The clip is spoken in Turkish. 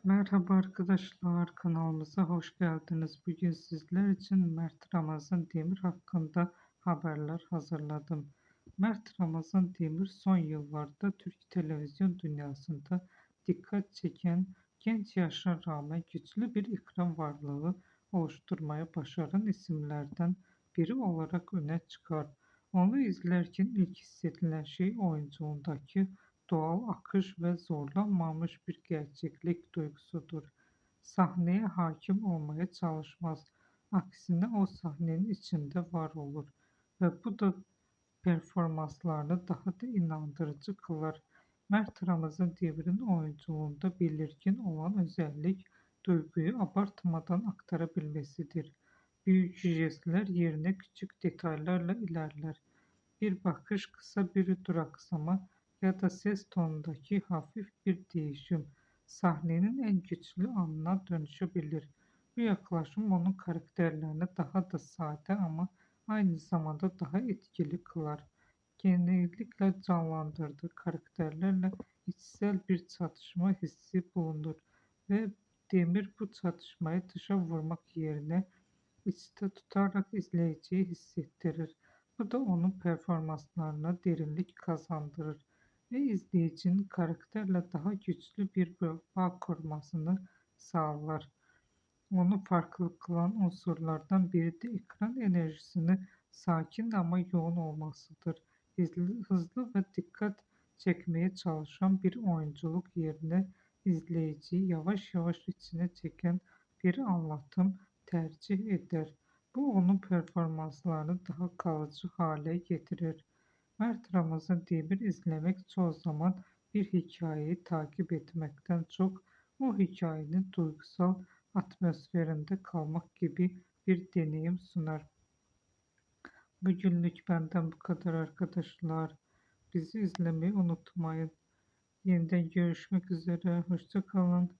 Merhaba arkadaşlar, kanalımıza hoş geldiniz. Bugün sizler için Mert Ramazan Demir hakkında haberler hazırladım. Mert Ramazan Demir son yıllarda Türk televizyon dünyasında dikkat çeken, genç yaşına rağmen güçlü bir ekran varlığı oluşturmaya başaran isimlerden biri olarak öne çıkar. Onu izlerken ilk hissedilen şey oyunculuğundaki doğal akış ve zorlanmamış bir gerçeklik duygusudur. Sahneye hakim olmaya çalışmaz. Aksine o sahnenin içinde var olur ve bu da performanslarını daha da inandırıcı kılar. Mert Ramazan Demir'in oyunculuğunda belirgin olan özellik duyguyu abartmadan aktarabilmesidir. Büyük jestler yerine küçük detaylarla ilerler. Bir bakış, kısa bir duraksama ya da ses tonundaki hafif bir değişim sahnenin en güçlü anına dönüşebilir. Bu yaklaşım onun karakterlerini daha da sade ama aynı zamanda daha etkili kılar. Genellikle canlandırdığı karakterlerle içsel bir çatışma hissi bulunur ve Demir bu çatışmayı dışa vurmak yerine içte tutarak izleyiciyi hissettirir. Bu da onun performanslarına derinlik kazandırır ve izleyicinin karakterle daha güçlü bir bağ kurmasını sağlar. Onu farklı kılan unsurlardan biri de ekran enerjisini sakin ama yoğun olmasıdır. Hızlı ve dikkat çekmeye çalışan bir oyunculuk yerine izleyiciyi yavaş yavaş içine çeken bir anlatım tercih eder. Bu onun performanslarını daha kalıcı hale getirir. Mert Ramazan Demir izlemek çoğu zaman bir hikayeyi takip etmekten çok o hikayenin duygusal atmosferinde kalmak gibi bir deneyim sunar. Bugünlük benden bu kadar arkadaşlar. Bizi izlemeyi unutmayın. Yeniden görüşmek üzere. Hoşça kalın.